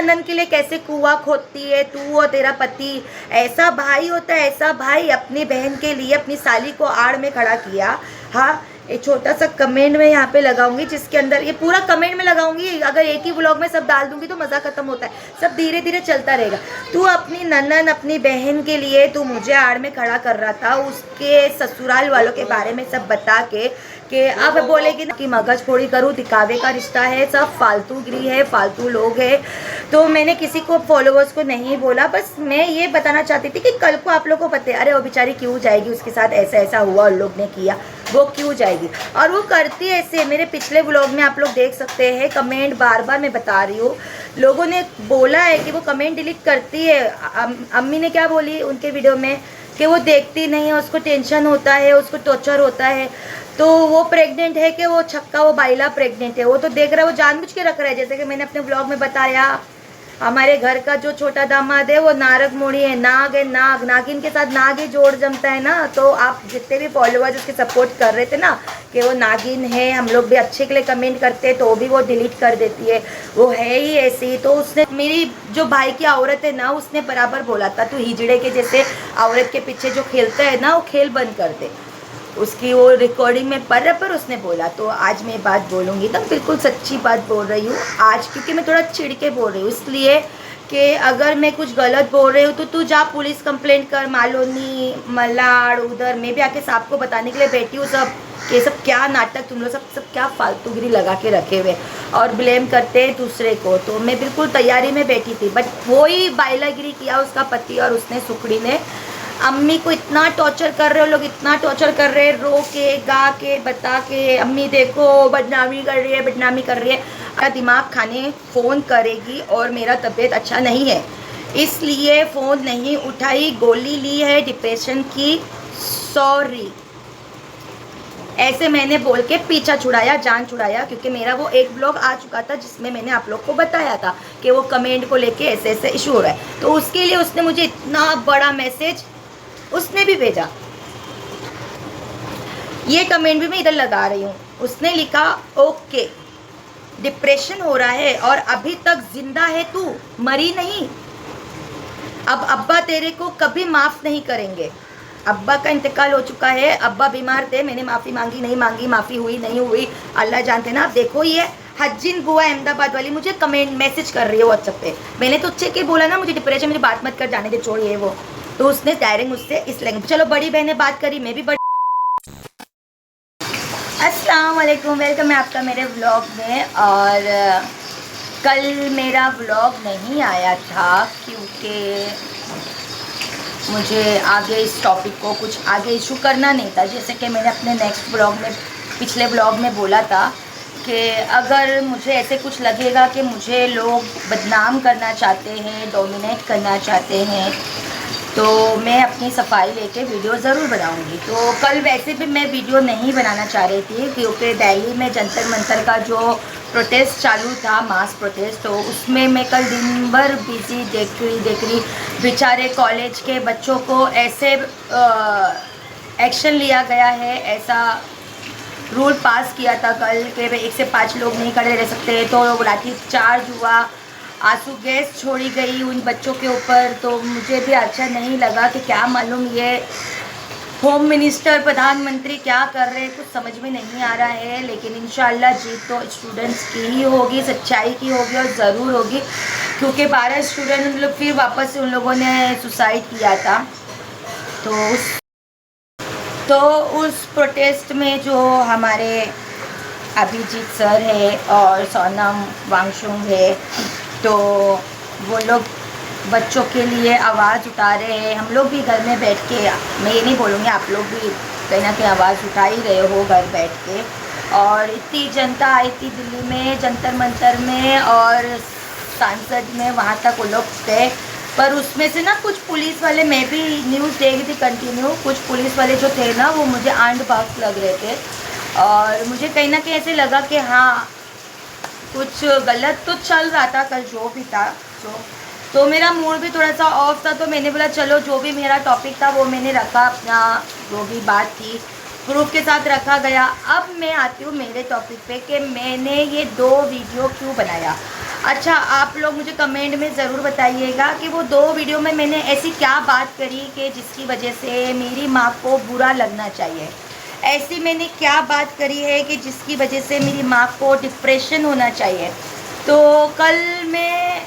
नंदन के लिए कैसे कुआं खोदती है तू और तेरा पति। ऐसा भाई होता है, ऐसा भाई अपनी बहन के लिए अपनी साली को आड़ में खड़ा किया। हाँ, एक छोटा सा कमेंट में यहाँ पे लगाऊंगी, जिसके अंदर ये पूरा कमेंट में लगाऊंगी। अगर एक ही व्लॉग में सब डाल दूंगी तो मज़ा खत्म होता है, सब धीरे धीरे चलता रहेगा। तू अपनी ननन अपनी बहन के लिए तू मुझे आड़ में खड़ा कर रहा था, उसके ससुराल वालों के बारे में सब बता के अब बोलेगी ना कि मगज फोड़ी करूँ, दिखावे का रिश्ता है, सब फालतूगिरी है, फालतू लोग है। तो मैंने किसी को फॉलोअर्स को नहीं बोला, बस मैं ये बताना चाहती थी कि कल को आप लोगों को पता है, अरे वो बेचारी क्यों जाएगी, उसके साथ ऐसा ऐसा हुआ और लोग ने किया, वो क्यों जाएगी। और वो करती है ऐसे। मेरे पिछले व्लॉग में आप लोग देख सकते हैं, कमेंट बार बार मैं बता रही हूँ, लोगों ने बोला है कि वो कमेंट डिलीट करती है। अम्मी ने क्या बोली उनके वीडियो में कि वो देखती नहीं है, उसको टेंशन होता है, उसको टॉर्चर होता है। तो वो प्रेग्नेंट है कि वो छक्का वो बाइला प्रेग्नेंट है, वो तो देख रहा है, वो जानबूझ के रख रहा है। जैसे कि मैंने अपने व्लॉग में बताया, हमारे घर का जो छोटा दामाद है वो नारग मोड़ी है, नाग है, नाग, नागिन के साथ नाग ही जोड़ जमता है ना। तो आप जितने भी फॉलोअर्स उसके सपोर्ट कर रहे थे ना कि वो नागिन है, हम लोग भी अच्छे के लिए कमेंट करते हैं तो भी वो डिलीट कर देती है, वो है ही ऐसी। तो उसने मेरी जो भाई की औरत है ना, उसने बराबर बोला था, तू हिजड़े के जैसे औरत के पीछे जो खेलता है ना, वो खेल बंद कर दे। उसकी वो रिकॉर्डिंग में बराबर उसने बोला। तो आज मैं बात बोलूँगी तो बिल्कुल सच्ची बात बोल रही हूँ आज, क्योंकि मैं थोड़ा चिढ़ के बोल रही हूँ, इसलिए कि अगर मैं कुछ गलत बोल रही हूँ तो तू जा पुलिस कंप्लेंट कर, मालोनी मलाड उधर। मैं भी आके साहब को बताने के लिए बैठी हूँ सब कि सब क्या नाटक तुम लोग सब क्या फालतूगिरी लगा के रखे हुए और ब्लेम करते हैं दूसरे को। तो मैं बिल्कुल तैयारी में बैठी थी, बट वही बाइलागिरी किया उसका पति और उसने सुखड़ी ने। अम्मी को इतना टॉर्चर कर रहे हो लोग, इतना टॉर्चर कर रहे हैं, रो के गा के बता के, अम्मी देखो बदनामी कर रही है, बदनामी कर रही है। मेरा दिमाग खाने फ़ोन करेगी और मेरा तबीयत अच्छा नहीं है, इसलिए फ़ोन नहीं उठाई, गोली ली है डिप्रेशन की, सॉरी। ऐसे मैंने बोल के पीछा छुड़ाया, जान छुड़ाया, क्योंकि मेरा वो एक ब्लॉग आ चुका था जिसमें मैंने आप लोग को बताया था कि वो कमेंट को लेके ऐसे ऐसे इशू हो रहा है। तो उसके लिए उसने मुझे इतना बड़ा मैसेज उसने भी भेजा। ये कमेंट भी मैं इधर लगा रही हूँ। उसने लिखा, ओके डिप्रेशन हो रहा है और अभी तक जिंदा है तू, मरी नहीं। अब अब्बा तेरे को कभी माफ़ नहीं करेंगे। अब्बा का इंतकाल हो चुका है, अब्बा बीमार थे, मैंने माफ़ी मांगी नहीं मांगी, माफ़ी हुई नहीं हुई अल्लाह जानते ना। आप देखो ये हज्जिन बुआ अहमदाबाद वाली मुझे कमेंट मैसेज कर रही है व्हाट्सएप पे। मैंने तो उससे के बोला ना मुझे डिप्रेशन, मुझे बात मत कर, जाने दे, छोड़िए वो। तो उसने डायरेक्ट मुझसे इस लैंग्वेज, चलो बड़ी बहन ने बात करी, मैं भी बड़ी। अस्सलाम वालेकुम, वेलकम है आपका मेरे व्लॉग में। और कल मेरा व्लॉग नहीं आया था क्योंकि मुझे आगे इस टॉपिक को कुछ आगे इशू करना नहीं था। जैसे कि मैंने अपने नेक्स्ट व्लॉग में, पिछले व्लॉग में बोला था कि अगर मुझे ऐसे कुछ लगेगा कि मुझे लोग बदनाम करना चाहते हैं, डोमिनेट करना चाहते हैं, तो मैं अपनी सफाई लेके वीडियो ज़रूर बनाऊंगी। तो कल वैसे भी मैं वीडियो नहीं बनाना चाह रही थी क्योंकि दिल्ली में जंतर मंतर का जो प्रोटेस्ट चालू था, मास प्रोटेस्ट, तो उसमें मैं कल दिन भर बिजी देख रही बेचारे कॉलेज के बच्चों को ऐसे एक्शन लिया गया है, ऐसा रूल पास किया था कल कि 1 से 5 लोग नहीं खड़े रह सकते। तो लाठी चार्ज हुआ, आंसू गैस छोड़ी गई उन बच्चों के ऊपर। तो मुझे भी अच्छा नहीं लगा कि क्या मालूम ये होम मिनिस्टर प्रधानमंत्री क्या कर रहे हैं, कुछ समझ में नहीं आ रहा है। लेकिन इंशाल्लाह जीत तो स्टूडेंट्स की ही होगी, सच्चाई की होगी और ज़रूर होगी, क्योंकि 12 स्टूडेंट लोग फिर वापस से उन लोगों ने सुसाइड किया था। तो उस प्रोटेस्ट में जो हमारे अभिजीत सर है और सोनम वांगचुक है, तो वो लोग बच्चों के लिए आवाज़ उठा रहे हैं। हम लोग भी घर में बैठ के, मैं ये नहीं बोलूँगी, आप लोग भी कहीं ना कहीं आवाज़ उठा ही रहे हो घर बैठ के। और इतनी जनता आई थी दिल्ली में जंतर मंतर में और सांसद में, वहाँ तक वो लोग थे। पर उसमें से ना कुछ पुलिस वाले, मैं भी न्यूज़ देख रही थी कंटिन्यू, कुछ पुलिस वाले जो थे ना वो मुझे आंड बाक्स लग रहे थे। और मुझे कहीं ना कहीं ऐसे लगा कि हाँ कुछ गलत तो चल रहा था कल जो भी था। तो मेरा मूड भी थोड़ा सा ऑफ था, तो मैंने बोला चलो जो भी मेरा टॉपिक था वो मैंने रखा, अपना जो भी बात थी प्रूफ के साथ रखा गया। अब मैं आती हूँ मेरे टॉपिक पे कि मैंने ये 2 वीडियो क्यों बनाया। अच्छा, आप लोग मुझे कमेंट में ज़रूर बताइएगा कि वो 2 वीडियो में मैंने ऐसी क्या बात करी कि जिसकी वजह से मेरी माँ को बुरा लगना चाहिए। ऐसी मैंने क्या बात करी है कि जिसकी वजह से मेरी माँ को डिप्रेशन होना चाहिए। तो कल मैं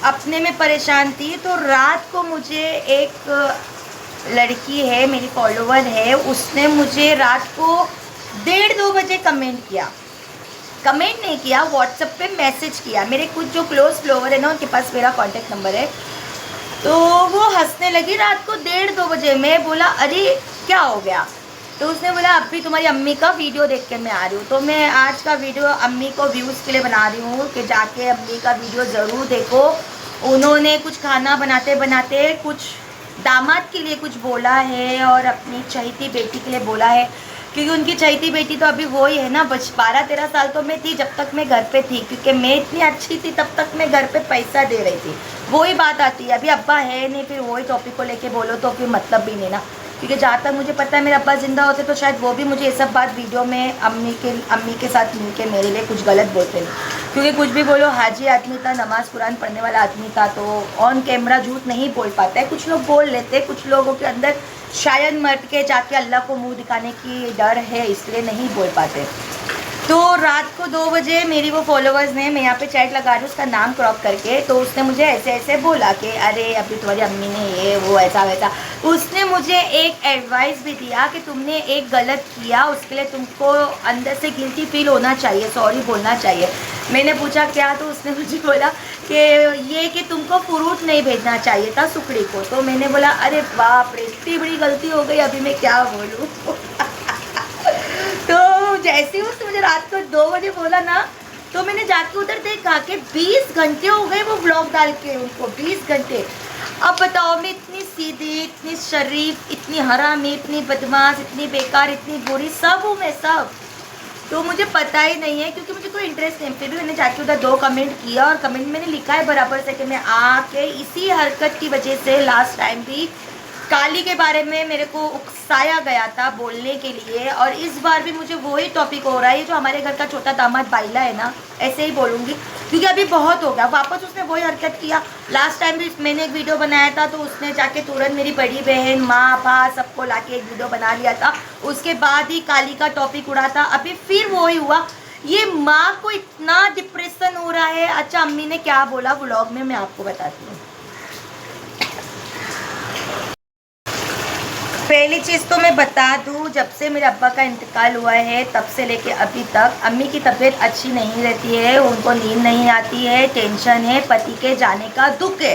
अपने में परेशान थी, तो रात को मुझे एक लड़की है, मेरी फॉलोवर है, उसने मुझे रात को 1:30-2 बजे कमेंट नहीं किया, व्हाट्सएप पे मैसेज किया। मेरे कुछ जो क्लोज फॉलोवर है ना, उनके पास मेरा कॉन्टेक्ट नंबर है। तो वो हंसने लगी रात को 1:30-2 बजे। मैं बोला अरे क्या हो गया? तो उसने बोला अभी तुम्हारी अम्मी का वीडियो देख के मैं आ रही हूँ। तो मैं आज का वीडियो अम्मी को व्यूज़ के लिए बना रही हूँ कि जाके अम्मी का वीडियो ज़रूर देखो। उन्होंने कुछ खाना बनाते बनाते कुछ दामाद के लिए कुछ बोला है और अपनी चहेती बेटी के लिए बोला है, क्योंकि उनकी चहेती बेटी तो अभी वही है ना, बस 12-13 साल तो मैं थी जब तक मैं घर पे थी, क्योंकि मैं इतनी अच्छी थी तब तक मैं घर पे पैसा दे रही थी। वही बात आती है, अभी अब्बा है नहीं, फिर वही टॉपिक को लेके बोलो तो फिर मतलब भी नहीं ना। क्योंकि जहाँ तक मुझे पता है मेरे अब्बा ज़िंदा होते तो शायद वो भी मुझे ये सब बात वीडियो में अम्मी के साथ मिल के मेरे लिए कुछ गलत बोलते नहीं। क्योंकि कुछ भी बोलो, हाजी आदमी था, नमाज कुरान पढ़ने वाला आदमी था, तो ऑन कैमरा झूठ नहीं बोल पाता है। कुछ लोग बोल लेते हैं, कुछ लोगों के अंदर शायद मर्द के जाके अल्लाह को मुंह दिखाने की डर है, इसलिए नहीं बोल पाते। तो रात को 2 बजे मेरी वो फॉलोवर्स ने, मैं यहाँ पे चैट लगा रही हूँ उसका नाम क्रॉप करके, तो उसने मुझे ऐसे ऐसे बोला कि अरे अभी तुम्हारी अम्मी ने ये वो ऐसा वैसा। उसने मुझे एक एडवाइस भी दिया कि तुमने एक गलत किया, उसके लिए तुमको अंदर से गिल्टी फील होना चाहिए, सॉरी बोलना चाहिए। मैंने पूछा क्या? तो उसने मुझे बोला कि ये कि तुमको फ्रूट नहीं भेजना चाहिए था सुखड़ी को। तो मैंने बोला अरे बाप रे, इतनी बड़ी गलती हो गई, अभी मैं क्या बोलूँ। तो जैसे ही उसने मुझे रात को 2 बजे बोला ना, तो मैंने जाके उधर देखा कि 20 घंटे हो गए वो ब्लॉग डाल के उनको, 20 घंटे। अब बताओ, मैं इतनी सीधी, इतनी शरीफ, इतनी हरामी, इतनी बदमाश, इतनी बेकार, इतनी बुरी सब हूँ मैं, सब। तो मुझे पता ही नहीं है, क्योंकि मुझे कोई इंटरेस्ट नहीं। फिर भी मैंने जाके उधर 2 कमेंट किया और कमेंट मैंने लिखा है बराबर से कि मैं आके इसी हरकत की वजह से लास्ट टाइम भी काली के बारे में मेरे को उकसाया गया था बोलने के लिए, और इस बार भी मुझे वही टॉपिक हो रहा है। जो हमारे घर का छोटा दामाद बाइला है ना, ऐसे ही बोलूँगी, क्योंकि अभी बहुत हो गया। वापस उसने वही हरकत किया। लास्ट टाइम भी मैंने एक वीडियो बनाया था, तो उसने जाके तुरंत मेरी बड़ी बहन, माँ, भा सबको लाके एक वीडियो बना लिया था। उसके बाद ही काली का टॉपिक उड़ा था। अभी फिर वही हुआ। ये माँ को इतना डिप्रेशन हो रहा है। अच्छा, अम्मी ने क्या बोला व्लॉग में मैं आपको बताती हूँ। पहली चीज़ तो मैं बता दूँ, जब से मेरे अब्बा का इंतकाल हुआ है तब से लेके अभी तक अम्मी की तबीयत अच्छी नहीं रहती है। उनको नींद नहीं आती है, टेंशन है, पति के जाने का दुख है,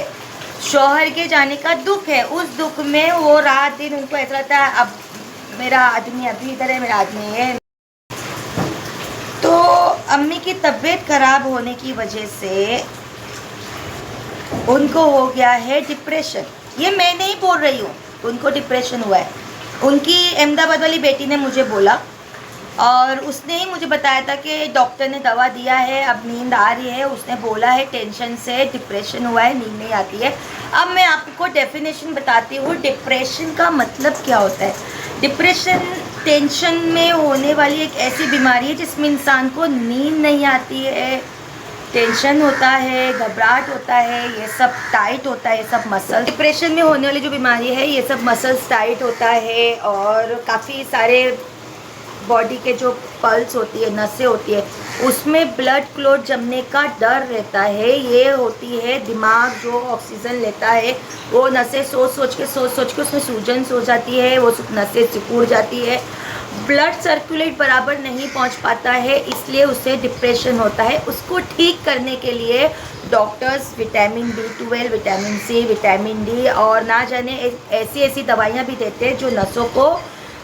शौहर के जाने का दुख है। उस दुख में वो रात दिन उनको ऐसा लगता है अब मेरा आदमी अभी इधर है, मेरा आदमी है। तो अम्मी की तबीयत खराब होने की वजह से उनको हो गया है डिप्रेशन। ये मैं नहीं बोल रही हूँ, उनको डिप्रेशन हुआ है। उनकी अहमदाबाद वाली बेटी ने मुझे बोला, और उसने ही मुझे बताया था कि डॉक्टर ने दवा दिया है, अब नींद आ रही है। उसने बोला है टेंशन से डिप्रेशन हुआ है, नींद नहीं आती है। अब मैं आपको डेफिनेशन बताती हूँ, डिप्रेशन का मतलब क्या होता है। डिप्रेशन टेंशन में होने वाली एक ऐसी बीमारी है जिसमें इंसान को नींद नहीं आती है, टेंशन होता है, घबराहट होता है, ये सब टाइट होता है, ये सब मसल। डिप्रेशन में होने वाली जो बीमारी है, ये सब मसल्स टाइट होता है, और काफ़ी सारे बॉडी के जो पल्स होती है, नसें होती है, उसमें ब्लड क्लॉट जमने का डर रहता है। ये होती है दिमाग जो ऑक्सीजन लेता है, वो नसें सोच सोच के उसमें सूजन हो जाती है, वो नसें सिकुड़ जाती है, ब्लड सर्कुलेट बराबर नहीं पहुंच पाता है, इसलिए उसे डिप्रेशन होता है। उसको ठीक करने के लिए doctors vitamin B12, vitamin C, vitamin D और ना जाने ऐसी ऐसी दवाइयाँ भी देते हैं जो नसों को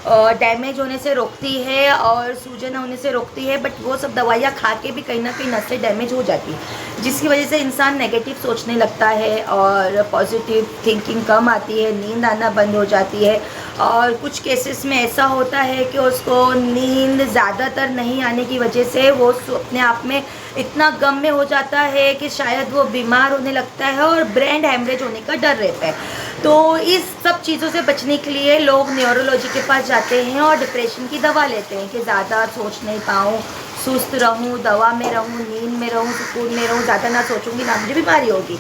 डैमेज होने से रोकती है और सूजन होने से रोकती है। बट वो सब दवाइयाँ खा के भी कहीं ना कहीं नसें डैमेज हो जाती है, जिसकी वजह से इंसान नेगेटिव सोचने लगता है और पॉजिटिव थिंकिंग कम आती है, नींद आना बंद हो जाती है। और कुछ केसेस में ऐसा होता है कि उसको नींद ज़्यादातर नहीं आने की वजह से वो अपने आप में इतना गम में हो जाता है कि शायद वो बीमार होने लगता है और ब्रेन हैमरेज होने का डर रहता है। तो इस सब चीज़ों से बचने के लिए लोग न्यूरोलॉजी के पास जाते हैं और डिप्रेशन की दवा लेते हैं कि ज़्यादा सोच नहीं पाऊँ, सुस्त रहूँ, दवा में रहूँ, नींद में रहूँ, सुकून में रहूँ, ज़्यादा ना सोचूंगी ना मुझे बीमारी होगी।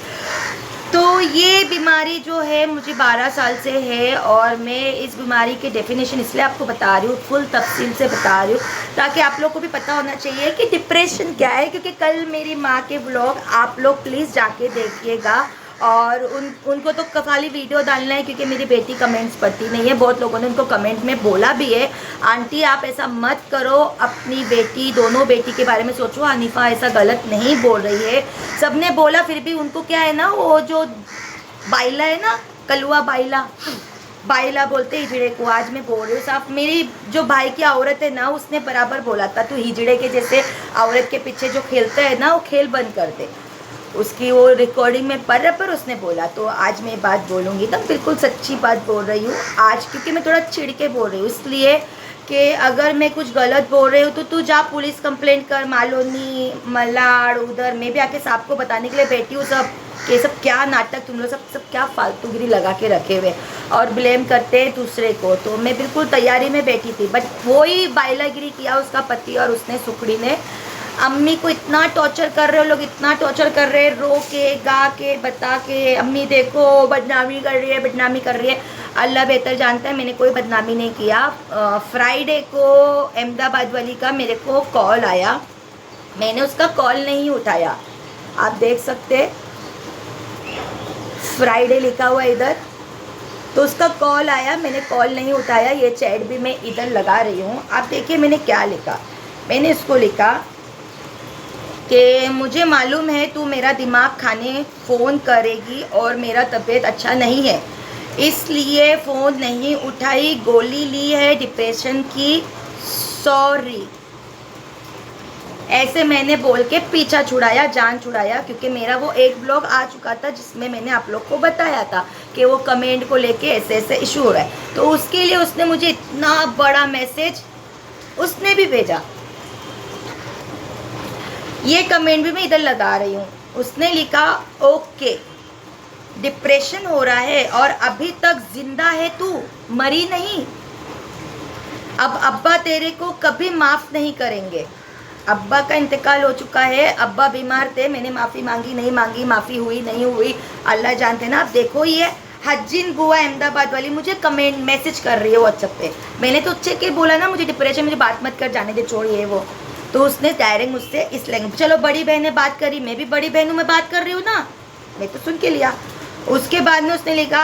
तो ये बीमारी जो है मुझे 12 साल से है और मैं इस बीमारी के डेफिनेशन इसलिए आपको बता रही हूँ, फुल तफसील से बता रही हूँ ताकि आप लोग को भी पता होना चाहिए कि डिप्रेशन क्या है। क्योंकि कल मेरी माँ के व्लॉग आप लोग प्लीज़ जाके देखिएगा और उनको तो खाली वीडियो डालना है क्योंकि मेरी बेटी कमेंट्स पढ़ती नहीं है। बहुत लोगों ने उनको कमेंट में बोला भी है, आंटी आप ऐसा मत करो, अपनी बेटी दोनों बेटी के बारे में सोचो, हनीफा ऐसा गलत नहीं बोल रही है। सबने बोला फिर भी उनको क्या है ना, वो जो बाइला है ना, कलुआ बाइला, बाइला बोलते हिजड़े को। आज मैं बोल रही हूँ साफ, मेरी जो भाई की औरत है ना उसने बराबर बोला था तू हिजड़े के जैसे औरत के पीछे जो खेलता है ना वो खेल बंद कर दे। उसकी वो रिकॉर्डिंग में पढ़ रहा पर उसने बोला, तो आज मैं बात बोलूँगी तब बिल्कुल सच्ची बात बोल रही हूँ आज, क्योंकि मैं थोड़ा चिढ़ के बोल रही हूँ इसलिए कि अगर मैं कुछ गलत बोल रही हूँ तो तू जा पुलिस कंप्लेंट कर, मालोनी मलाड उधर। मैं भी आके साहब को बताने के लिए बैठी हूँ सब कि सब क्या नाटक तुम लोग सब क्या फालतूगिरी लगा के रखे हुए और ब्लेम करते हैं दूसरे को। तो मैं बिल्कुल तैयारी में बैठी थी, बट वही बाइलागिरी किया उसका पति और उसने सुखड़ी ने। अम्मी को इतना टॉर्चर कर रहे हो लोग, इतना टॉर्चर कर रहे हैं, रो के गा के बता के अम्मी देखो बदनामी कर रही है, बदनामी कर रही है। अल्लाह बेहतर जानता है मैंने कोई बदनामी नहीं किया। फ्राइडे को अहमदाबाद वाली का मेरे को कॉल आया, मैंने उसका कॉल नहीं उठाया, आप देख सकते फ्राइडे लिखा हुआ इधर, तो उसका कॉल आया, मैंने कॉल नहीं उठाया। ये चैट भी मैं इधर लगा रही हूँ, आप देखिए मैंने क्या लिखा। मैंने उसको लिखा कि मुझे मालूम है तू मेरा दिमाग खाने फ़ोन करेगी और मेरा तबीयत अच्छा नहीं है इसलिए फ़ोन नहीं उठाई, गोली ली है डिप्रेशन की, सॉरी। ऐसे मैंने बोल के पीछा छुड़ाया, जान छुड़ाया, क्योंकि मेरा वो एक ब्लॉग आ चुका था जिसमें मैंने आप लोग को बताया था कि वो कमेंट को लेके ऐसे ऐसे इशू हो रहा है। तो उसके लिए उसने मुझे इतना बड़ा मैसेज उसने भी भेजा, ये कमेंट भी मैं इधर लगा रही हूँ। उसने लिखा ओके डिप्रेशन हो रहा है और अभी तक जिंदा है तू, मरी नहीं। अब अब्बा तेरे को कभी माफ़ नहीं करेंगे, अब्बा का इंतकाल हो चुका है, अब्बा बीमार थे, मैंने माफ़ी मांगी नहीं मांगी, माफ़ी हुई नहीं हुई अल्लाह जानते ना। आप देखो ये हज्जिन बुआ अहमदाबाद वाली मुझे कमेंट मैसेज कर रही है व्हाट्सएप पे। मैंने तो अच्छे के बोला ना मुझे डिप्रेशन, मुझे बात मत कर, जाने दे छोड़िए वो। तो उसने डायरेक्ट मुझसे इस लैंग्वेज, चलो बड़ी बहन ने बात करी, मैं भी बड़ी बहन हूँ, मैं बात कर रही हूँ ना, मैं तो सुन के लिया। उसके बाद में उसने लिखा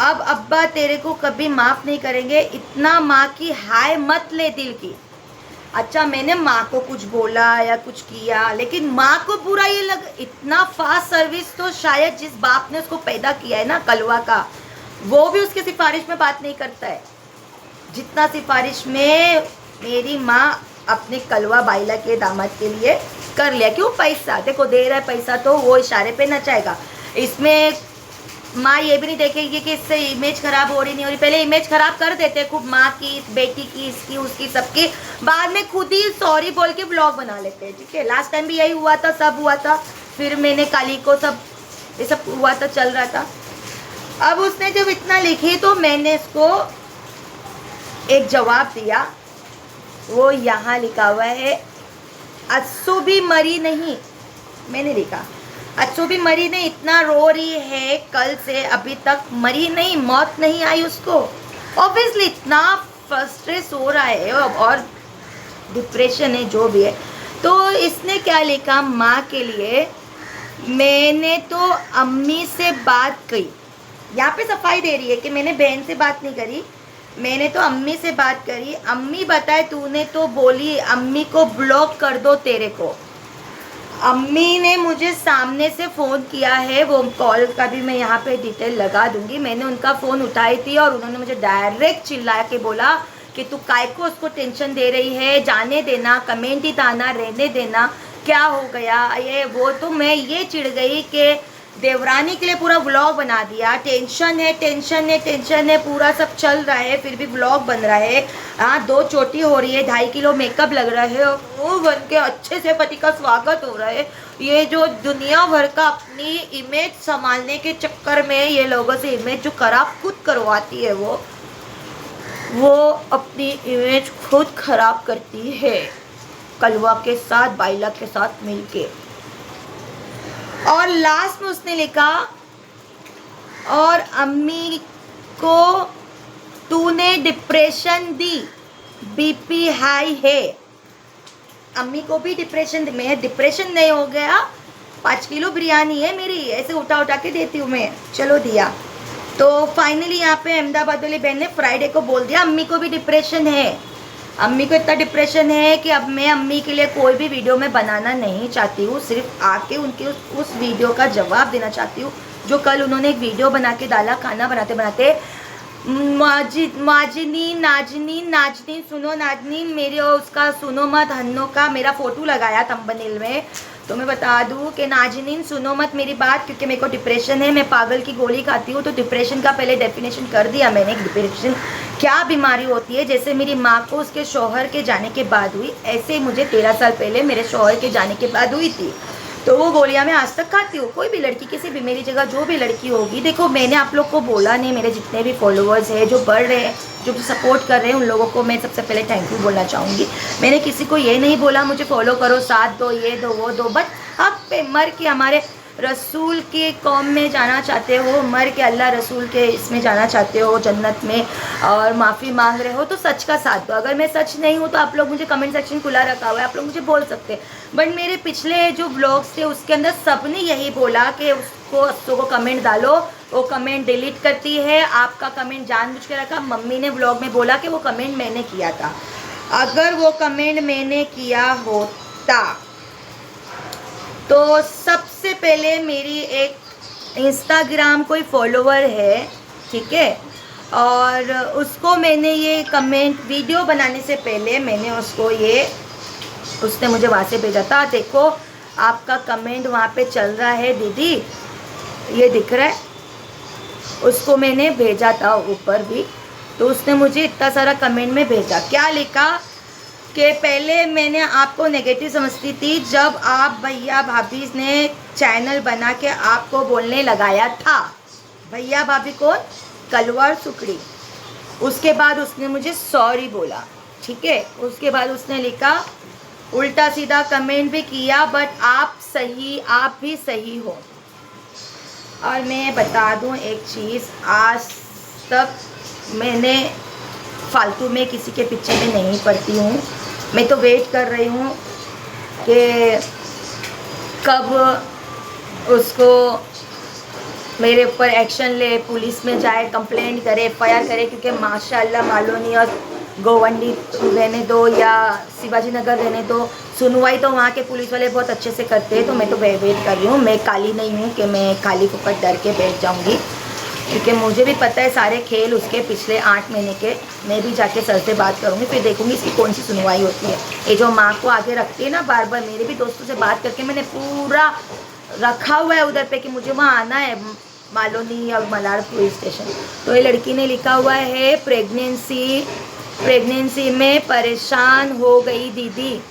अब अब्बा तेरे को कभी माफ़ नहीं करेंगे, इतना माँ की हाय मत ले दिल की। अच्छा मैंने माँ को कुछ बोला या कुछ किया, लेकिन माँ को पूरा ये लग, इतना फास्ट सर्विस तो शायद जिस बाप ने उसको पैदा किया है ना कलवा का, वो भी उसके सिफारिश में बात नहीं करता है जितना सिफारिश में मेरी माँ अपने कलवा बाइला के दामाद के लिए कर लिया। क्यों? पैसा, देखो दे रहा है पैसा तो वो इशारे पे नचाएगा। इसमें माँ ये भी नहीं देखेगी कि इससे इमेज खराब हो रही नहीं हो रही, पहले इमेज खराब कर देते खूब, माँ की, बेटी की, इसकी उसकी सबकी, बाद में खुद ही सॉरी बोल के ब्लॉग बना लेते हैं। ठीक है, लास्ट टाइम भी यही हुआ था, सब हुआ था, फिर मैंने काली को सब ये सब हुआ था, चल रहा था। अब उसने जब इतना लिखी तो मैंने इसको एक जवाब दिया, वो यहाँ लिखा हुआ है अच्छो भी मरी नहीं। मैंने लिखा अच्छो भी मरी नहीं, इतना रो रही है कल से अभी तक मरी नहीं, मौत नहीं आई उसको। ऑब्वियसली इतना फ्रस्ट्रेट हो रहा है और डिप्रेशन है जो भी है। तो इसने क्या लिखा माँ के लिए, मैंने तो अम्मी से बात की, यहाँ पे सफाई दे रही है कि मैंने बहन से बात नहीं करी, मैंने तो अम्मी से बात करी, अम्मी बताए तूने तो बोली अम्मी को ब्लॉक कर दो तेरे को। अम्मी ने मुझे सामने से फ़ोन किया है, वो कॉल का भी मैं यहाँ पे डिटेल लगा दूंगी। मैंने उनका फ़ोन उठाई थी और उन्होंने मुझे डायरेक्ट चिल्ला के बोला कि तू काय को उसको टेंशन दे रही है, जाने देना, कमेंट ही ताना, रहने देना, क्या हो गया ये वो। तो मैं ये चिढ़ गई कि देवरानी के लिए पूरा व्लॉग बना दिया, टेंशन है टेंशन है टेंशन है, पूरा सब चल रहा है फिर भी व्लॉग बन रहा है। हाँ 2 चोटी हो रही है, 2.5 किलो मेकअप लग रहा है, वो बन के अच्छे से पति का स्वागत हो रहा है, ये जो दुनिया भर का अपनी इमेज संभालने के चक्कर में ये लोगों से इमेज जो खराब खुद करवाती है, वो अपनी इमेज खुद खराब करती है कलवा के साथ, बाइला के साथ मिलके। और लास्ट में उसने लिखा, और अम्मी को तूने डिप्रेशन दी, बीपी हाई है। अम्मी को भी डिप्रेशन, मैं डिप्रेशन नहीं हो गया, 5 किलो बिरयानी है मेरी, ऐसे उठा उठा के देती हूँ मैं, चलो दिया। तो फाइनली यहाँ पे अहमदाबाद वाली बहन ने फ्राइडे को बोल दिया अम्मी को भी डिप्रेशन है। अम्मी को इतना डिप्रेशन है कि अब मैं अम्मी के लिए कोई भी वीडियो में बनाना नहीं चाहती हूँ, सिर्फ आके उनके उस वीडियो का जवाब देना चाहती हूँ जो कल उन्होंने एक वीडियो बना के डाला, खाना बनाते बनाते, माजनी नाजनी सुनो नाजनी, मेरे उसका सुनो मत हन्नो का मेरा फोटो लगाया थंबनेल में। तो मैं बता दूं कि नाजनीन सुनो मत मेरी बात, क्योंकि मेरे को डिप्रेशन है, मैं पागल की गोली खाती हूँ। तो डिप्रेशन का पहले डेफिनेशन कर दिया मैंने, डिप्रेशन क्या बीमारी होती है। जैसे मेरी माँ को उसके शौहर के जाने के बाद हुई, ऐसे मुझे 13 साल पहले मेरे शौहर के जाने के बाद हुई थी। तो वो गोलियां मैं आज तक खाती हूँ। कोई भी लड़की, किसी भी मेरी जगह जो भी लड़की होगी, देखो मैंने आप लोग को बोला नहीं, मेरे जितने भी फॉलोअर्स हैं जो बढ़ रहे हैं, जो सपोर्ट कर रहे हैं, उन लोगों को मैं सबसे पहले थैंक यू बोलना चाहूँगी। मैंने किसी को ये नहीं बोला मुझे फॉलो करो, साथ दो, ये दो, वो दो, बट हक पे मर के हमारे रसूल के कौम में जाना चाहते हो, मर के अल्लाह रसूल के इसमें जाना चाहते हो, जन्नत में, और माफ़ी मांग रहे हो तो सच का साथ दो। अगर मैं सच नहीं हूँ तो आप लोग मुझे कमेंट सेक्शन खुला रखा हुआ है, आप लोग मुझे बोल सकते हैं। बट मेरे पिछले जो ब्लॉग्स थे उसके अंदर सबने यही बोला कि उसको अस्सो को कमेंट डालो, वो कमेंट डिलीट करती है। आपका कमेंट जानबूझ के रखा। मम्मी ने ब्लॉग में बोला कि वो कमेंट मैंने किया था। अगर वो कमेंट मैंने किया होता तो सबसे पहले मेरी एक इंस्टाग्राम कोई फॉलोवर है, ठीक है, और उसको मैंने ये कमेंट वीडियो बनाने से पहले मैंने उसको ये, उसने मुझे वहाँ से भेजा था, देखो आपका कमेंट वहाँ पे चल रहा है दीदी, ये दिख रहा है, उसको मैंने भेजा था ऊपर भी। तो उसने मुझे इतना सारा कमेंट में भेजा, क्या लिखा कि पहले मैंने आपको नेगेटिव समझती थी जब आप भैया भाभी ने चैनल बना के आपको बोलने लगाया था। भैया भाभी कौन? कलवार सुकड़ी। उसके बाद उसने मुझे सॉरी बोला, ठीक है। उसके बाद उसने लिखा उल्टा सीधा कमेंट भी किया, बट आप भी सही हो। और मैं बता दूं एक चीज़, आज तक मैंने फालतू में किसी के पीछे में नहीं पड़ती हूँ। मैं तो वेट कर रही हूँ कि कब उसको मेरे ऊपर एक्शन ले, पुलिस में जाए, कंप्लेंट करे, FIR करे, क्योंकि माशाल्लाह मालोनी और गोवंडी रहने दो या शिवाजी नगर रहने दो, सुनवाई तो वहाँ के पुलिस वाले बहुत अच्छे से करते हैं। तो मैं तो वेट कर रही हूँ। मैं काली नहीं हूँ कि मैं खाली फुकट डर के बैठ जाऊँगी, क्योंकि मुझे भी पता है सारे खेल उसके पिछले 8 महीने के। मैं भी जाके सर से बात करूँगी, फिर देखूँगी इसकी कौन सी सुनवाई होती है। ये जो माँ को आगे रखती है ना बार बार, मेरे भी दोस्तों से बात करके मैंने पूरा रखा हुआ है उधर पे कि मुझे वहाँ आना है, मालोनी और मलाड पुलिस स्टेशन। तो ये लड़की ने लिखा हुआ है प्रेगनेंसी में परेशान हो गई दीदी,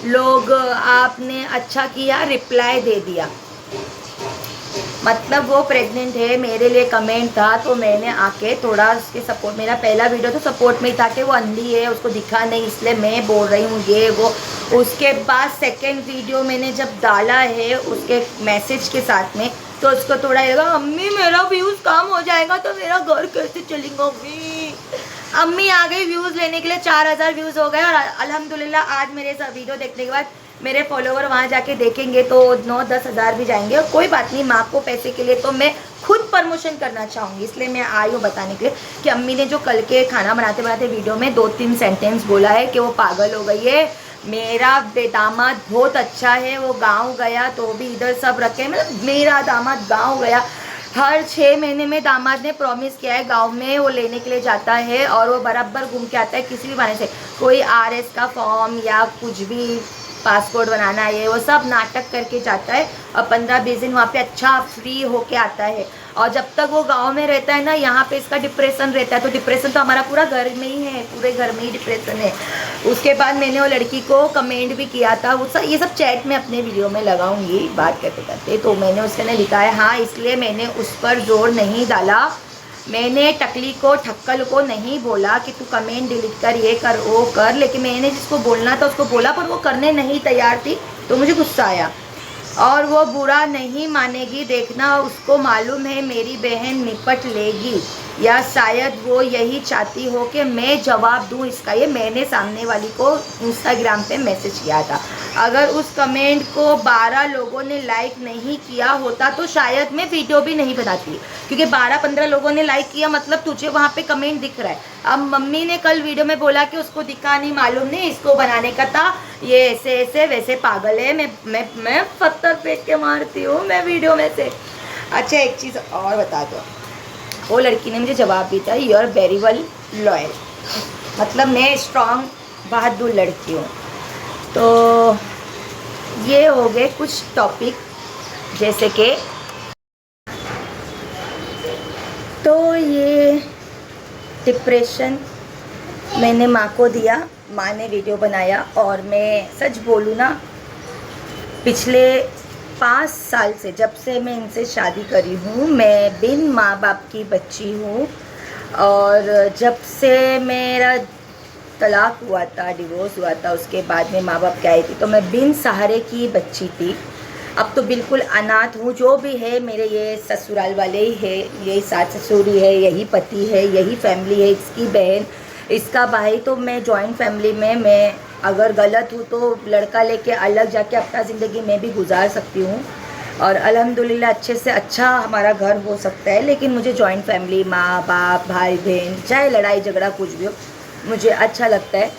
लोग आपने अच्छा किया रिप्लाई दे दिया। मतलब वो प्रेग्नेंट है, मेरे लिए कमेंट था तो मैंने आके थोड़ा उसके सपोर्ट, मेरा पहला वीडियो तो सपोर्ट में ही था कि वो अंधी है, उसको दिखा नहीं, इसलिए मैं बोल रही हूँ ये वो। उसके बाद सेकंड वीडियो मैंने जब डाला है उसके मैसेज के साथ में, तो उसको थोड़ा लगा अम्मी मेरा व्यूज़ कम हो जाएगा तो मेरा घर कैसे चलेगा। अम्मी आ गई व्यूज़ लेने के लिए, 4000 व्यूज़ हो गए। और अल्हम्दुलिल्लाह आज मेरे सब वीडियो देखने के बाद मेरे फॉलोवर वहाँ जाके देखेंगे तो 9-10 हज़ार भी जाएंगे। और कोई बात नहीं, माँ को पैसे के लिए तो मैं खुद प्रमोशन करना चाहूँगी, इसलिए मैं आई हूँ बताने के लिए कि अम्मी ने जो कल के खाना बनाते बनाते वीडियो में 2-3 सेंटेंस बोला है कि वो पागल हो गई है। मेरा दामाद बहुत अच्छा है, वो गाँव गया तो भी इधर सब रखे, मतलब मेरा दामाद गाँव गया, हर 6 महीने में दामाद ने प्रॉमिस किया है गांव में वो लेने के लिए जाता है, और वो बराबर घूम के आता है किसी भी बहाने से। कोई RS का फॉर्म या कुछ भी पासपोर्ट बनाना है, वो सब नाटक करके जाता है और 15-20 दिन वहाँ पे अच्छा फ्री होके आता है। और जब तक वो गांव में रहता है ना, यहाँ पे इसका डिप्रेशन रहता है। तो डिप्रेशन तो हमारा पूरा घर में ही है, पूरे घर में ही डिप्रेशन है। उसके बाद मैंने वो लड़की को कमेंट भी किया था, वो सब ये सब चैट में अपने वीडियो में लगाऊंगी बात करते करते। तो मैंने उसने लिखा है, हाँ इसलिए मैंने उस पर जोर नहीं डाला, मैंने टकली को ठक्कल को नहीं बोला कि तू कमेंट डिलीट कर, ये कर वो कर, लेकिन मैंने जिसको बोलना था उसको बोला, पर वो करने नहीं तैयार थी तो मुझे गुस्सा आया। और वो बुरा नहीं मानेगी, देखना उसको मालूम है मेरी बहन निपट लेगी, या शायद वो यही चाहती हो कि मैं जवाब दूं इसका। ये मैंने सामने वाली को इंस्टाग्राम पे मैसेज किया था। अगर उस कमेंट को 12 लोगों ने लाइक नहीं किया होता तो शायद मैं वीडियो भी नहीं बनाती, क्योंकि 12-15 लोगों ने लाइक किया मतलब तुझे वहाँ पे कमेंट दिख रहा है। अब मम्मी ने कल वीडियो में बोला कि उसको दिखा नहीं, मालूम नहीं, इसको बनाने का था, ये ऐसे ऐसे वैसे पागल है, मैं पत्थर फेंक के मारती हूँ मैं वीडियो में से। अच्छा एक चीज़ और बता दो, वो लड़की ने मुझे जवाब दिया था, you are very well loyal, मतलब मैं स्ट्रांग बहादुर लड़की हूँ। तो ये हो गए कुछ टॉपिक, जैसे कि तो ये डिप्रेशन मैंने माँ को दिया, माँ ने वीडियो बनाया। और मैं सच बोलूँ ना, पिछले 5 साल से, जब से मैं इनसे शादी करी हूँ, मैं बिन माँ बाप की बच्ची हूँ। और जब से मेरा तलाक हुआ था, डिवोर्स हुआ था, उसके बाद में माँ बाप के आई थी, तो मैं बिन सहारे की बच्ची थी। अब तो बिल्कुल अनाथ हूँ। जो भी है मेरे ये ससुराल वाले ही है, यही सास ससुर ही है, यही पति है, यही फैमिली है, इसकी बहन, इसका भाई। तो मैं जॉइंट फैमिली में, मैं अगर गलत हूँ तो लड़का लेके अलग जाके अपना ज़िंदगी में भी गुजार सकती हूँ, और अल्हम्दुलिल्लाह अच्छे से अच्छा हमारा घर हो सकता है। लेकिन मुझे जॉइंट फैमिली, माँ बाप भाई बहन, चाहे लड़ाई झगड़ा कुछ भी हो, मुझे अच्छा लगता है।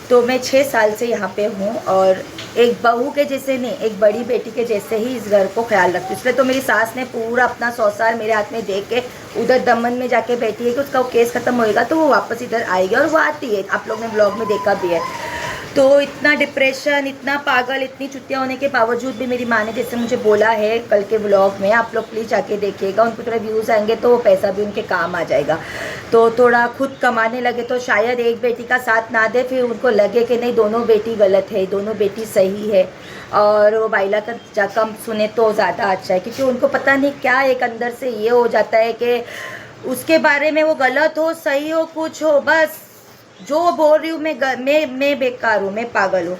तो मैं 6 साल से यहाँ पे हूँ, और एक बहू के जैसे नहीं, एक बड़ी बेटी के जैसे ही इस घर को ख्याल रखती हूँ। इसलिए तो मेरी सास ने पूरा अपना 100 साल मेरे हाथ में दे के उधर दमन में जाके बैठी है कि उसका वो केस ख़त्म होएगा तो वो वापस इधर आएगी, और वो आती है, आप लोग ने ब्लॉग में देखा भी है। तो इतना डिप्रेशन, इतना पागल, इतनी छुट्टियाँ होने के बावजूद भी मेरी माँ ने जैसे मुझे बोला है कल के व्लॉग में, आप लोग प्लीज़ जाके देखिएगा, उनको थोड़ा व्यूज़ आएंगे तो वो पैसा भी उनके काम आ जाएगा। तो थोड़ा खुद कमाने लगे तो शायद एक बेटी का साथ ना दे, फिर उनको लगे कि नहीं दोनों बेटी गलत है, दोनों बेटी सही है, और वो बाइला का जा कम सुने तो ज़्यादा अच्छा है। क्योंकि उनको पता नहीं क्या एक अंदर से ये हो जाता है कि उसके बारे में वो गलत हो सही हो कुछ हो, बस जो बोल रही हूँ मैं बेकार हूँ, मैं पागल हूँ।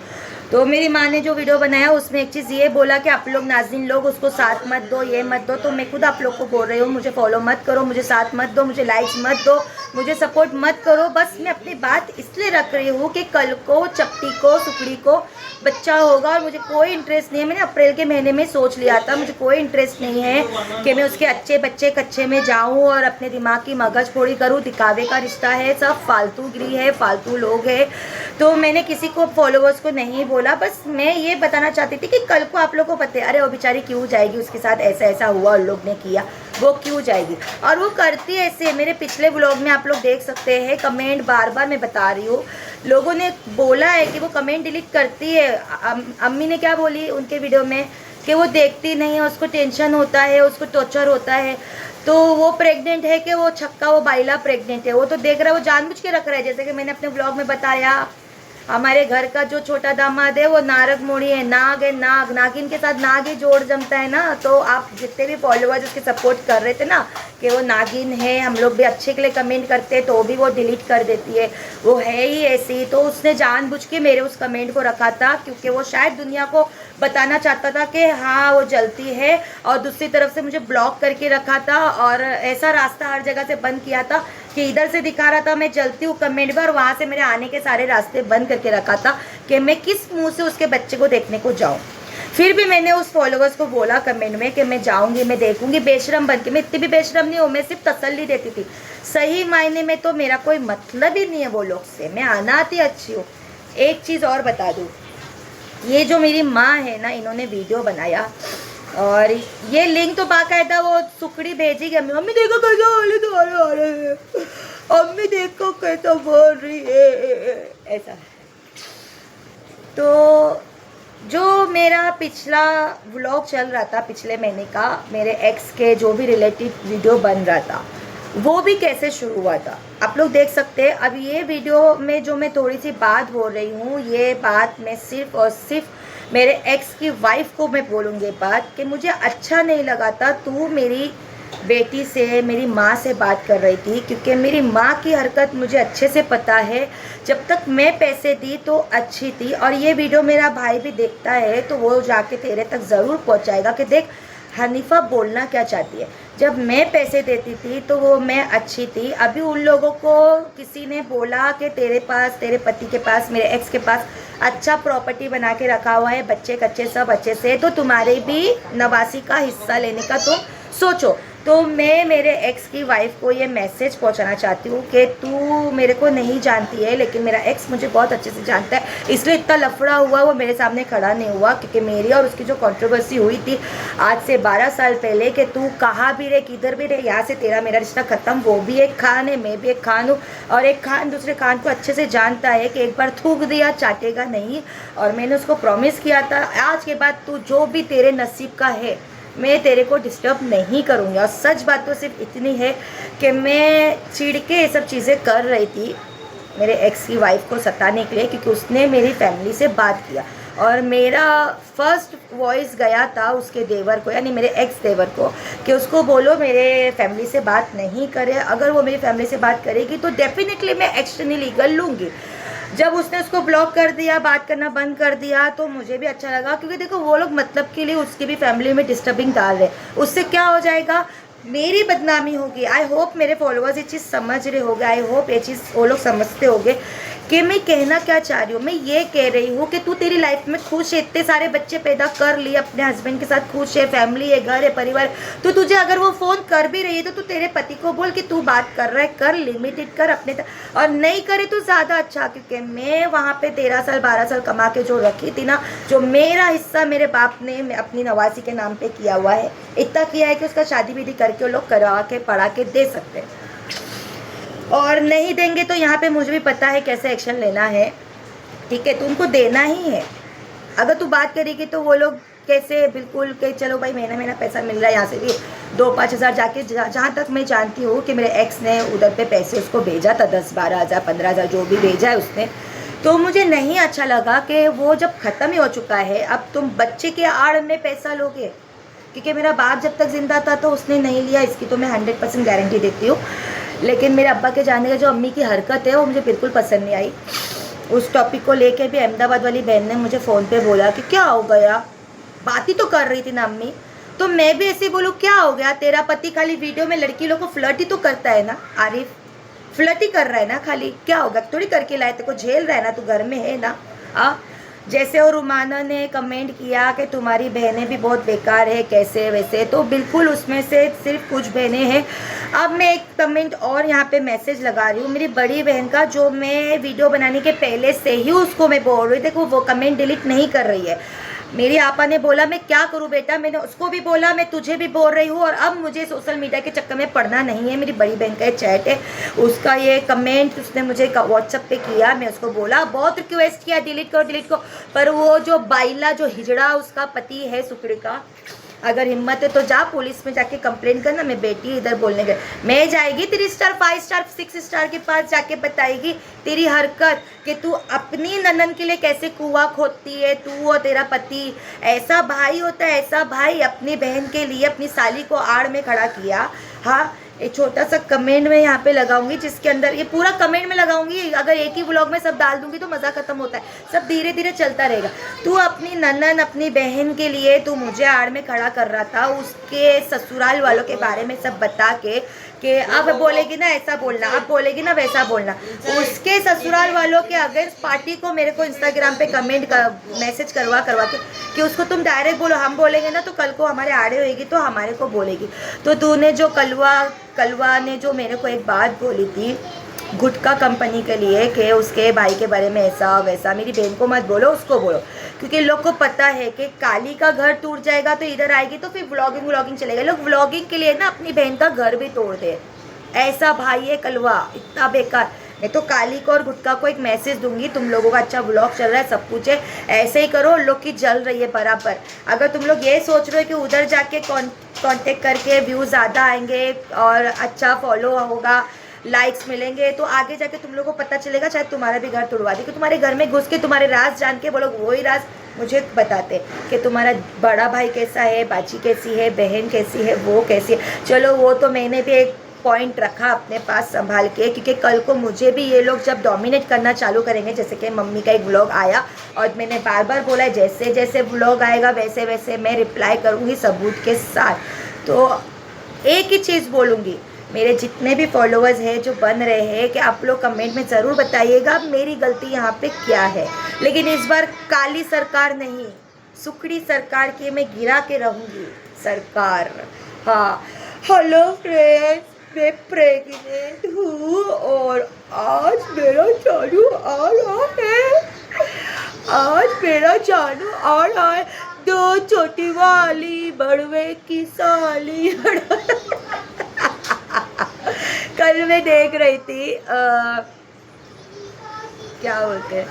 तो मेरी माँ ने जो वीडियो बनाया उसमें एक चीज़ ये बोला कि आप लोग नाज़रीन लोग उसको साथ मत दो, ये मत दो। तो मैं खुद आप लोग को बोल रही हूँ, मुझे फॉलो मत करो, मुझे साथ मत दो, मुझे लाइक्स मत दो, मुझे सपोर्ट मत करो। बस मैं अपनी बात इसलिए रख रही हूँ कि कल को चपटी को, सुकड़ी को बच्चा होगा, और मुझे कोई इंटरेस्ट नहीं है। मैंने अप्रैल के महीने में सोच लिया था, मुझे कोई इंटरेस्ट नहीं है कि मैं उसके अच्छे बच्चे कच्चे में जाऊँ और अपने दिमाग की मगज फोड़ी करूँ। दिखावे का रिश्ता है, सब फालतूगिरी है, फालतू लोग हैं। तो मैंने किसी को, फॉलोवर्स को नहीं बोला, बस मैं ये बताना चाहती थी कि कल को आप लोग को पता है, अरे वो बेचारी क्यों जाएगी, उसके साथ ऐसा ऐसा हुआ और लोग ने किया, वो क्यों जाएगी। और वो करती ऐसे, मेरे पिछले व्लॉग में आप लोग देख सकते हैं, कमेंट बार बार मैं बता रही हूँ, लोगों ने बोला है कि वो कमेंट डिलीट करती है। अम्मी ने क्या बोली उनके वीडियो में कि वो देखती नहीं है, उसको टेंशन होता है, उसको टॉर्चर होता है। तो वो प्रेग्नेंट है कि वो छक्का, वो बाइला प्रेग्नेंट है, वो तो देख रहा है, वो जानबूझ के रख रहा है। जैसे कि मैंने अपने ब्लॉग में बताया, हमारे घर का जो छोटा दामाद है वो नारग मोड़ी है, नाग है, नाग, नागिन के साथ नाग ही जोड़ जमता है ना। तो आप जितने भी फॉलोअर्स उसके सपोर्ट कर रहे थे ना कि वो नागिन है, हम लोग भी अच्छे के लिए कमेंट करते हैं तो भी वो डिलीट कर देती है, वो है ही ऐसी। तो उसने जानबूझ के मेरे उस कमेंट को रखा था, क्योंकि वो शायद दुनिया को बताना चाहता था कि हाँ वो जलती है, और दूसरी तरफ से मुझे ब्लॉक करके रखा था, और ऐसा रास्ता हर जगह से बंद किया था कि इधर से दिखा रहा था मैं जलती हूँ कमेंट में, और वहाँ से मेरे आने के सारे रास्ते बंद करके रखा था कि मैं किस मुंह से उसके बच्चे को देखने को जाऊँ। फिर भी मैंने उस फॉलोअर्स को बोला कमेंट में कि मैं जाऊँगी, मैं देखूँगी, बेशरम बन के। मैं इतनी भी बेशरम नहीं हूँ, मैं सिर्फ तसल्ली देती थी। सही मायने में तो मेरा कोई मतलब ही नहीं है वो लोग से, मैं अनाथ अच्छी हूँ। एक चीज़ और बता दूँ, ये जो मेरी माँ है ना, इन्होंने वीडियो बनाया, और ये लिंक तो बाकायदा वो सुकड़ी भेजेगी, मम्मी देखो कैसा वाले तुम्हारे आ रहे हैं, अम्मी देखो कैसा बोल रही है, ऐसा। तो जो मेरा पिछला व्लॉग चल रहा था पिछले महीने का, मेरे एक्स के जो भी रिलेटेड वीडियो बन रहा था, वो भी कैसे शुरू हुआ था आप लोग देख सकते हैं। अब ये वीडियो में जो मैं थोड़ी सी बात बोल रही हूँ, ये बात मैं सिर्फ और सिर्फ मेरे एक्स की वाइफ को मैं बोलूँगी बात कि मुझे अच्छा नहीं लगा था तू मेरी बेटी से, मेरी माँ से बात कर रही थी, क्योंकि मेरी माँ की हरकत मुझे अच्छे से पता है। जब तक मैं पैसे दी तो अच्छी थी, और ये वीडियो मेरा भाई भी देखता है तो वो जाके तेरे तक ज़रूर पहुँचाएगा कि देख हनीफा बोलना क्या चाहती है। जब मैं पैसे देती थी तो वो मैं अच्छी थी। अभी उन लोगों को किसी ने बोला कि तेरे पास, तेरे पति के पास, मेरे एक्स के पास अच्छा प्रॉपर्टी बना के रखा हुआ है, बच्चे कच्चे सब अच्छे से, तो तुम्हारे भी नवासी का हिस्सा लेने का तुम सोचो। तो मैं मेरे एक्स की वाइफ को ये मैसेज पहुंचाना चाहती हूँ कि तू मेरे को नहीं जानती है, लेकिन मेरा एक्स मुझे बहुत अच्छे से जानता है, इसलिए इतना लफड़ा हुआ वो मेरे सामने खड़ा नहीं हुआ। क्योंकि मेरी और उसकी जो कंट्रोवर्सी हुई थी आज से 12 साल पहले कि तू कहाँ भी रहे, किधर भी रहे, यहाँ से तेरा मेरा रिश्ता ख़त्म। वो भी एक खान है, मैं भी एक खान हूँ, और एक खान दूसरे खान को अच्छे से जानता है कि एक बार थूक दिया चाटेगा नहीं। और मैंने उसको प्रॉमिस किया था आज के बाद तू जो भी तेरे नसीब का है मैं तेरे को डिस्टर्ब नहीं करूँगी। और सच बात तो सिर्फ इतनी है कि मैं चिढ़ के ये सब चीज़ें कर रही थी मेरे एक्स की वाइफ को सताने के लिए, क्योंकि उसने मेरी फैमिली से बात किया। और मेरा फर्स्ट वॉइस गया था उसके देवर को, यानी मेरे एक्स देवर को, कि उसको बोलो मेरे फैमिली से बात नहीं करे। अगर वो मेरी फैमिली से बात करेगी तो डेफिनेटली मैं एक्शन लीगल लूँगी। जब उसने उसको ब्लॉक कर दिया, बात करना बंद कर दिया, तो मुझे भी अच्छा लगा, क्योंकि देखो वो लोग मतलब के लिए उसकी भी फैमिली में डिस्टर्बिंग डाल रहे। उससे क्या हो जाएगा, मेरी बदनामी होगी। आई होप मेरे फॉलोअर्स ये चीज़ समझ रहे होंगे, आई होप ये चीज़ वो लोग समझते होंगे कि मैं कहना क्या चाह रही हूँ। मैं ये कह रही हूँ कि तू तेरी लाइफ में खुश है, इतने सारे बच्चे पैदा कर लिए, अपने हस्बैंड के साथ खुश है, फैमिली है, घर है, परिवार। तो तुझे अगर वो फ़ोन कर भी रही है तो तू तेरे पति को बोल कि तू बात कर रहा है, कर, लिमिटेड कर अपने तक, और नहीं करे तो ज़्यादा अच्छा। क्योंकि मैं वहाँ पे 13 साल 12 साल कमा के जो रखी थी ना, जो मेरा हिस्सा मेरे बाप ने अपनी नवासी के नाम पे किया हुआ है, इतना किया है कि उसका शादी विधि करके वो लोग करवा के पढ़ा के दे सकते हैं। और नहीं देंगे तो यहाँ पे मुझे भी पता है कैसे एक्शन लेना है, ठीक है, तो उनको देना ही है। अगर तू बात करेगी तो वो लोग कैसे बिल्कुल कि चलो भाई महीना महीना पैसा मिल रहा है, यहाँ से भी 2-5 हज़ार जाके, जहाँ तक मैं जानती हूँ कि मेरे एक्स ने उधर पे पैसे उसको भेजा था, 10-12 हज़ार 15 हज़ार जो भी भेजा है उसने। तो मुझे नहीं अच्छा लगा कि वो जब ख़त्म ही हो चुका है, अब तुम बच्चे के आड़ में पैसा लोगे। क्योंकि मेरा बाप जब तक ज़िंदा था तो उसने नहीं लिया, इसकी तो मैं 100% गारंटी देती हूँ। लेकिन मेरे अब्बा के जाने का जो अम्मी की हरकत है वो मुझे बिल्कुल पसंद नहीं आई। उस टॉपिक को लेके भी अहमदाबाद वाली बहन ने मुझे फ़ोन पे बोला कि क्या हो गया, बात ही तो कर रही थी ना अम्मी। तो मैं भी ऐसे बोलूँ क्या हो गया, तेरा पति खाली वीडियो में लड़की लोग को फ्लर्ट ही तो करता है ना आरिफ, फ्लर्ट ही कर रहा है ना खाली, क्या होगा, थोड़ी करके लाए, तेरे को झेल रहा है ना, तू घर में है ना। जैसे और रुमाना ने कमेंट किया कि तुम्हारी बहनें भी बहुत बेकार है, कैसे वैसे, तो बिल्कुल उसमें से सिर्फ कुछ बहनें हैं। अब मैं एक कमेंट और यहाँ पे मैसेज लगा रही हूँ मेरी बड़ी बहन का, जो मैं वीडियो बनाने के पहले से ही उसको मैं बोल रही थी, देखो वो कमेंट डिलीट नहीं कर रही है। मेरी आपा ने बोला मैं क्या करूँ बेटा, मैंने उसको भी बोला, मैं तुझे भी बोल रही हूँ, और अब मुझे सोशल मीडिया के चक्कर में पढ़ना नहीं है। मेरी बड़ी बहन का चैट है, उसका ये कमेंट उसने मुझे व्हाट्सएप पे किया, मैं उसको बोला, बहुत रिक्वेस्ट किया डिलीट करो डिलीट करो, पर वो जो बाइला जो हिजड़ा उसका पति है सुकड़ी का, अगर हिम्मत है तो जा पुलिस में जाके कंप्लेन करना, मैं बेटी इधर बोलने गए, मैं जाएगी 3 स्टार 5 स्टार 6 स्टार के पास जाके बताएगी तेरी हरकत कि तू अपनी ननन के लिए कैसे कुआं खोदती है, तू और तेरा पति। ऐसा भाई होता है, ऐसा भाई अपनी बहन के लिए अपनी साली को आड़ में खड़ा किया। हाँ, एक छोटा सा कमेंट में यहाँ पे लगाऊंगी, जिसके अंदर ये पूरा कमेंट में लगाऊंगी, अगर एक ही व्लॉग में सब डाल दूंगी तो मज़ा खत्म होता है, सब धीरे धीरे चलता रहेगा। तू अपनी ननन अपनी बहन के लिए तू मुझे आड़ में खड़ा कर रहा था, उसके ससुराल वालों के बारे में सब बता के कि अब बोलेगी ना ऐसा बोलना, अब बोलेगी ना वैसा बोलना। उसके ससुराल वालों के अगेंस्ट पार्टी को मेरे को इंस्टाग्राम पे कमेंट मैसेज करवा के कि उसको तुम डायरेक्ट बोलो, हम बोलेंगे ना तो कल को हमारे आड़े होएगी तो हमारे को बोलेगी। तो तूने जो कलवा ने जो मेरे को एक बात बोली थी गुटखा कंपनी के लिए कि उसके भाई के बारे में ऐसा वैसा, मेरी बहन को मत बोलो, उसको बोलो, क्योंकि लोग को पता है कि काली का घर टूट जाएगा तो इधर आएगी तो फिर व्लॉगिंग चलेगा। लोग व्लॉगिंग के लिए ना अपनी बहन का घर भी तोड़ दे, ऐसा भाई है कलवा, इतना बेकार। मैं तो काली को और गुटका को एक मैसेज दूंगी, तुम लोगों का अच्छा व्लॉग चल रहा है, सब कुछ है, ऐसे ही करो, लोग की जल रही है बराबर। अगर तुम लोग ये सोच रहे हो कि उधर जाके कांटेक्ट करके व्यूज़ ज़्यादा आएंगे और अच्छा फॉलो होगा, लाइक्स मिलेंगे, तो आगे जाके तुम लोगों को पता चलेगा, शायद तुम्हारा भी घर तोड़वा दे, कि तुम्हारे घर में घुस के तुम्हारे राज जान के वो लोग वही राज मुझे बताते कि तुम्हारा बड़ा भाई कैसा है, बाजी कैसी है, बहन कैसी है, वो कैसी है। चलो वो तो मैंने भी एक पॉइंट रखा अपने पास संभाल के, क्योंकि कल को मुझे भी ये लोग जब डोमिनेट करना चालू करेंगे, जैसे कि मम्मी का एक व्लॉग आया और मैंने बार बार बोला है जैसे जैसे व्लॉग आएगा वैसे वैसे मैं रिप्लाई करूँगी सबूत के साथ। तो एक ही चीज़ बोलूँगी, मेरे जितने भी फॉलोअर्स हैं जो बन रहे हैं, कि आप लोग कमेंट में ज़रूर बताइएगा मेरी गलती यहाँ पे क्या है। लेकिन इस बार काली सरकार नहीं, सुखड़ी सरकार की मैं गिरा के रहूँगी सरकार। हाँ, हेलो फ्रेंड्स, मैं प्रेग्नेंट हूँ और आज मेरा जानू आ रहा है, आज मेरा जानू आ रहा है, 2 छोटी वाली बड़वे की साली। कल मैं देख रही थी क्या बोलते हैं,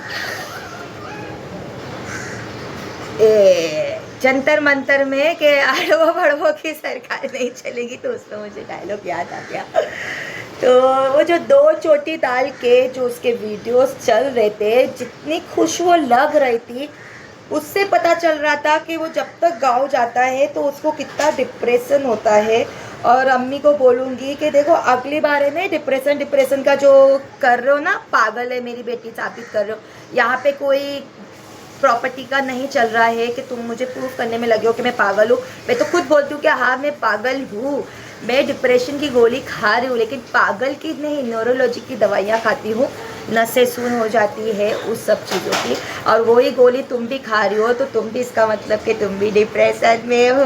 जंतर मंतर में कि आड़वो बड़वो की सरकार नहीं चलेगी, तो उसमें मुझे डायलॉग याद आ गया। तो वो जो 2 चोटी दाल के जो उसके वीडियोस चल रहे थे, जितनी खुश वो लग रही थी, उससे पता चल रहा था कि वो जब तक गाँव जाता है तो उसको कितना डिप्रेशन होता है। और अम्मी को बोलूँगी कि देखो अगली बार है ना, डिप्रेशन का जो कर रहे हो ना, पागल है मेरी बेटी साबित कर रहे हो। यहाँ पे कोई प्रॉपर्टी का नहीं चल रहा है कि तुम मुझे प्रूफ करने में लगे हो कि मैं पागल हूँ। मैं तो खुद बोलती हूँ कि हाँ मैं पागल हूँ, मैं डिप्रेशन की गोली खा रही हूँ, लेकिन पागल की नहीं, न्यूरोलॉजी की दवाइयाँ खाती हूँ, नसें सुन हो जाती है उस सब चीज़ों की। और वही गोली तुम भी खा रही हो, तो तुम भी, इसका मतलब कि तुम भी डिप्रेशन में हो।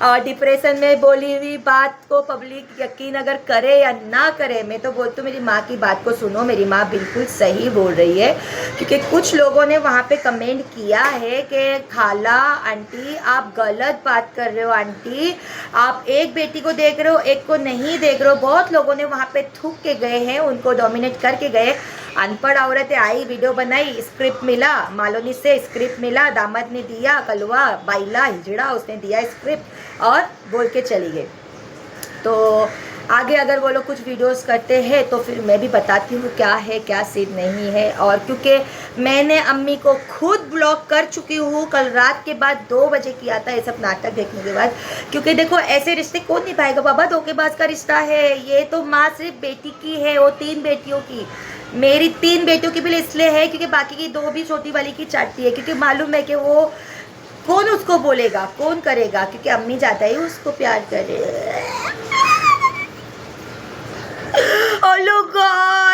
और डिप्रेशन में बोली हुई बात को पब्लिक यकीन अगर करे या ना करे, मैं तो बोलती हूँ मेरी माँ की बात को सुनो, मेरी माँ बिल्कुल सही बोल रही है। क्योंकि कुछ लोगों ने वहाँ पे कमेंट किया है कि खाला आंटी आप गलत बात कर रहे हो, आंटी आप एक बेटी को देख रहे हो, एक को नहीं देख रहे हो। बहुत लोगों ने वहाँ पे थूक के गए हैं, उनको डोमिनेट करके गए। अनपढ़ औरतें आई, वीडियो बनाई, स्क्रिप्ट मिला, मालोनी से स्क्रिप्ट मिला, दामाद ने दिया, कलवा बाइला हिजड़ा उसने दिया स्क्रिप्ट और बोल के चली गई। तो आगे अगर वो लोग कुछ वीडियोस करते हैं तो फिर मैं भी बताती हूँ क्या है क्या सीन नहीं है। और क्योंकि मैंने अम्मी को खुद ब्लॉक कर चुकी हूँ, कल रात के बाद 2 बजे किया था ये सब नाटक देखने के बाद। क्योंकि देखो ऐसे रिश्ते कौन निभाएगा बाबा, धोखेबाज का रिश्ता है ये। तो माँ सिर्फ बेटी की है, वो 3 बेटियों की, मेरी 3 बेटियों की भी इसलिए है क्योंकि बाकी की 2 भी छोटी वाली की चाटती है, क्योंकि मालूम है कि वो कौन उसको बोलेगा, कौन करेगा, क्योंकि अम्मी ज़्यादा ही उसको प्यार करे। Oh, look, God.